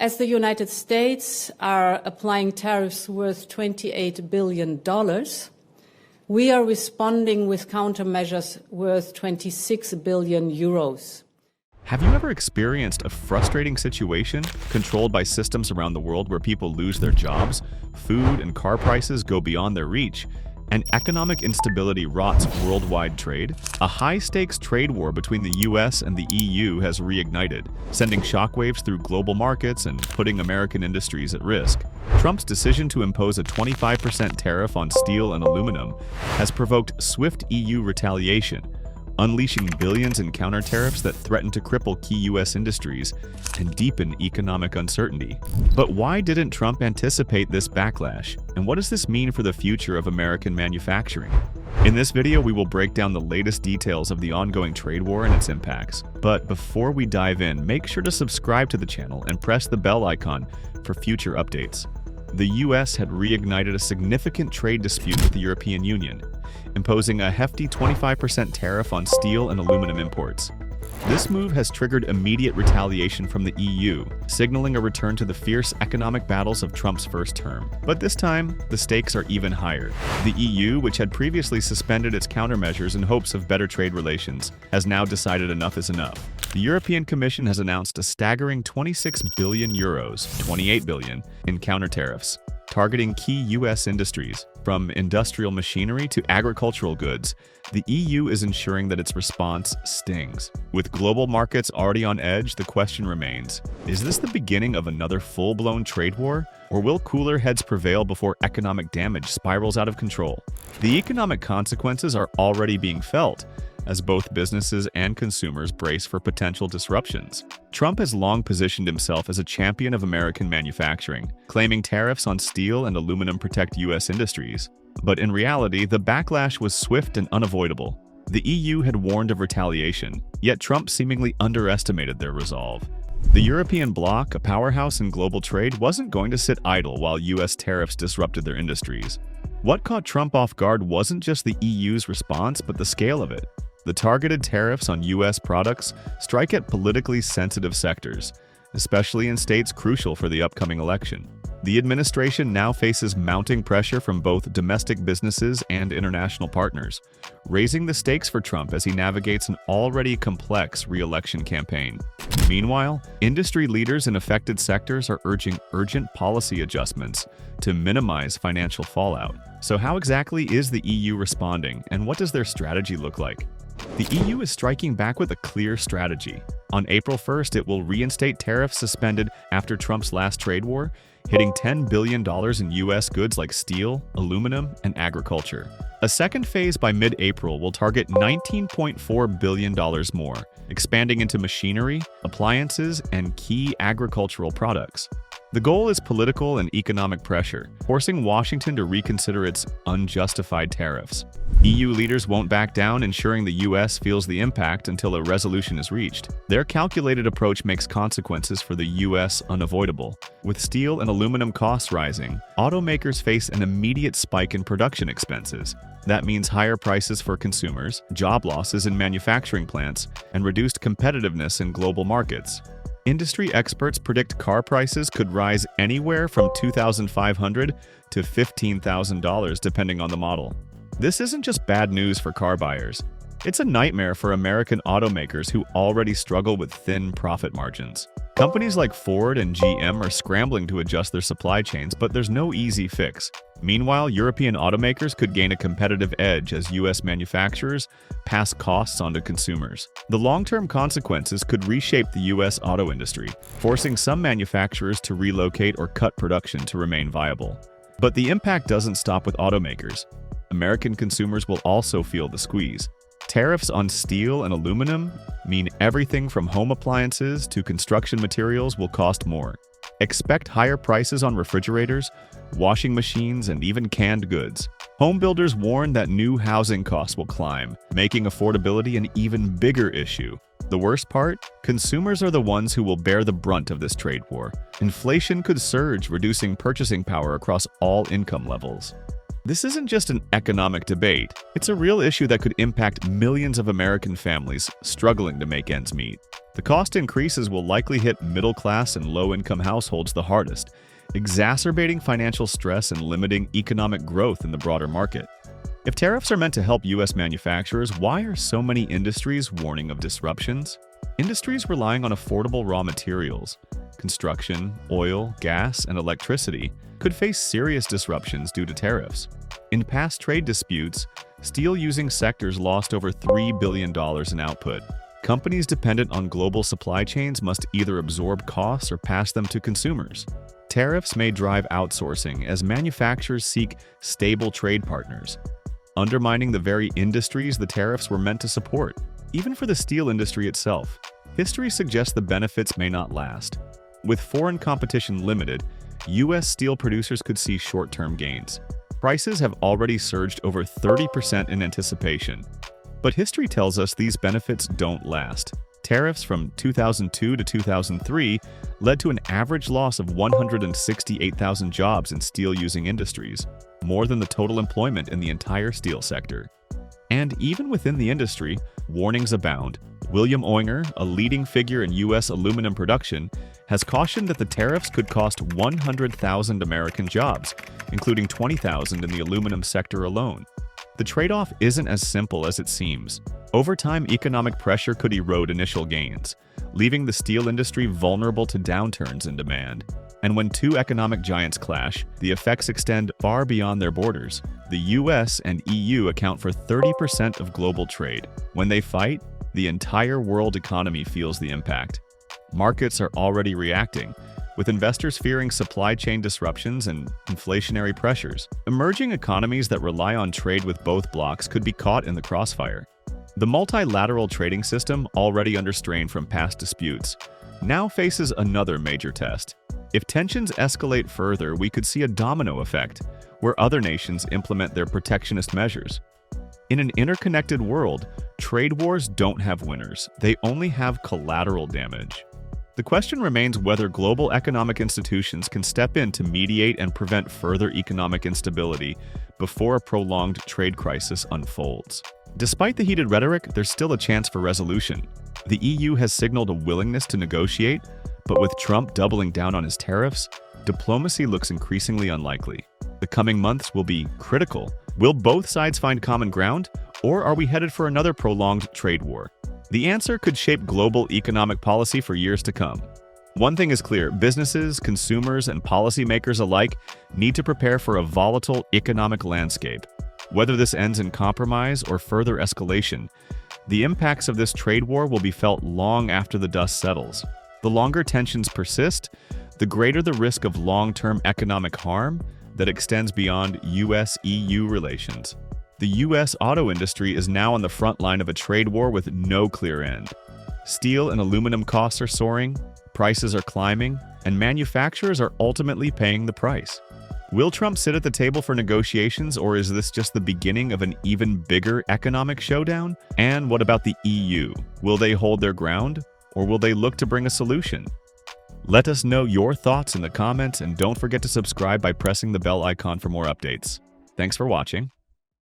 As the United States are applying tariffs worth $28 billion, we are responding with countermeasures worth 26 billion euros. Have you ever experienced a frustrating situation controlled by systems around the world where people lose their jobs, food and car prices go beyond their reach, and economic instability rots worldwide trade? A high-stakes trade war between the US and the EU has reignited, sending shockwaves through global markets and putting American industries at risk. Trump's decision to impose a 25% tariff on steel and aluminum has provoked swift EU retaliation, unleashing billions in counter-tariffs that threaten to cripple key U.S. industries and deepen economic uncertainty. But why didn't Trump anticipate this backlash, and what does this mean for the future of American manufacturing? In this video, we will break down the latest details of the ongoing trade war and its impacts. But before we dive in, make sure to subscribe to the channel and press the bell icon for future updates. The U.S. had reignited a significant trade dispute with the European Union, imposing a hefty 25% tariff on steel and aluminum imports. This move has triggered immediate retaliation from the EU, signaling a return to the fierce economic battles of Trump's first term. But this time, the stakes are even higher. The EU, which had previously suspended its countermeasures in hopes of better trade relations, has now decided enough is enough. The European Commission has announced a staggering 26 billion euros, 28 billion, in counter-tariffs, targeting key U.S. industries. From industrial machinery to agricultural goods, the EU is ensuring that its response stings. With global markets already on edge, the question remains, is this the beginning of another full-blown trade war? Or will cooler heads prevail before economic damage spirals out of control? The economic consequences are already being felt, as both businesses and consumers brace for potential disruptions. Trump has long positioned himself as a champion of American manufacturing, claiming tariffs on steel and aluminum protect U.S. industries. But in reality, the backlash was swift and unavoidable. The EU had warned of retaliation, yet Trump seemingly underestimated their resolve. The European bloc, a powerhouse in global trade, wasn't going to sit idle while U.S. tariffs disrupted their industries. What caught Trump off guard wasn't just the EU's response, but the scale of it. The targeted tariffs on U.S. products strike at politically sensitive sectors, especially in states crucial for the upcoming election. The administration now faces mounting pressure from both domestic businesses and international partners, raising the stakes for Trump as he navigates an already complex re-election campaign. Meanwhile, industry leaders in affected sectors are urging urgent policy adjustments to minimize financial fallout. So how exactly is the EU responding, and what does their strategy look like? The EU is striking back with a clear strategy. On April 1st, it will reinstate tariffs suspended after Trump's last trade war, hitting $10 billion in U.S. goods like steel, aluminum, and agriculture. A second phase by mid-April will target $19.4 billion more, expanding into machinery, appliances, and key agricultural products. The goal is political and economic pressure, forcing Washington to reconsider its unjustified tariffs. EU leaders won't back down, ensuring the U.S. feels the impact until a resolution is reached. Their calculated approach makes consequences for the U.S. unavoidable. With steel and aluminum costs rising, automakers face an immediate spike in production expenses. That means higher prices for consumers, job losses in manufacturing plants, and reduced competitiveness in global markets. Industry experts predict car prices could rise anywhere from $2,500 to $15,000 depending on the model. This isn't just bad news for car buyers. It's a nightmare for American automakers who already struggle with thin profit margins. Companies like Ford and GM are scrambling to adjust their supply chains, but there's no easy fix. Meanwhile, European automakers could gain a competitive edge as U.S. manufacturers pass costs on to consumers. The long-term consequences could reshape the U.S. auto industry, forcing some manufacturers to relocate or cut production to remain viable. But the impact doesn't stop with automakers. American consumers will also feel the squeeze. Tariffs on steel and aluminum mean everything from home appliances to construction materials will cost more. Expect higher prices on refrigerators, washing machines, and even canned goods. Home builders warn that new housing costs will climb, making affordability an even bigger issue. The worst part? Consumers are the ones who will bear the brunt of this trade war. Inflation could surge, reducing purchasing power across all income levels. This isn't just an economic debate, it's a real issue that could impact millions of American families struggling to make ends meet. The cost increases will likely hit middle-class and low-income households the hardest, exacerbating financial stress and limiting economic growth in the broader market. If tariffs are meant to help U.S. manufacturers, why are so many industries warning of disruptions? Industries relying on affordable raw materials, construction, oil, gas, and electricity, could face serious disruptions due to tariffs. In past trade disputes, steel-using sectors lost over $3 billion in output. Companies dependent on global supply chains must either absorb costs or pass them to consumers. Tariffs may drive outsourcing as manufacturers seek stable trade partners, undermining the very industries the tariffs were meant to support. Even for the steel industry itself, history suggests the benefits may not last. With foreign competition limited, U.S. steel producers could see short-term gains. Prices have already surged over 30% in anticipation. But history tells us these benefits don't last. Tariffs from 2002 to 2003 led to an average loss of 168,000 jobs in steel-using industries, more than the total employment in the entire steel sector. And even within the industry, warnings abound. William Oenger, a leading figure in U.S. aluminum production, has cautioned that the tariffs could cost 100,000 American jobs, including 20,000 in the aluminum sector alone. The trade-off isn't as simple as it seems. Over time, economic pressure could erode initial gains, leaving the steel industry vulnerable to downturns in demand. And when two economic giants clash, the effects extend far beyond their borders. The US and EU account for 30% of global trade. When they fight, the entire world economy feels the impact. Markets are already reacting, with investors fearing supply chain disruptions and inflationary pressures. Emerging economies that rely on trade with both blocs could be caught in the crossfire. The multilateral trading system, already under strain from past disputes, now faces another major test. If tensions escalate further, we could see a domino effect, where other nations implement their protectionist measures. In an interconnected world, trade wars don't have winners, they only have collateral damage. The question remains whether global economic institutions can step in to mediate and prevent further economic instability before a prolonged trade crisis unfolds. Despite the heated rhetoric, there's still a chance for resolution. The EU has signaled a willingness to negotiate, but with Trump doubling down on his tariffs, diplomacy looks increasingly unlikely. The coming months will be critical. Will both sides find common ground, or are we headed for another prolonged trade war? The answer could shape global economic policy for years to come. One thing is clear, businesses, consumers, and policymakers alike need to prepare for a volatile economic landscape. Whether this ends in compromise or further escalation, the impacts of this trade war will be felt long after the dust settles. The longer tensions persist, the greater the risk of long-term economic harm that extends beyond US-EU relations. The U.S. auto industry is now on the front line of a trade war with no clear end. Steel and aluminum costs are soaring, prices are climbing, and manufacturers are ultimately paying the price. Will Trump sit at the table for negotiations, or is this just the beginning of an even bigger economic showdown? And what about the EU? Will they hold their ground, or will they look to bring a solution? Let us know your thoughts in the comments, and don't forget to subscribe by pressing the bell icon for more updates. Thanks for watching.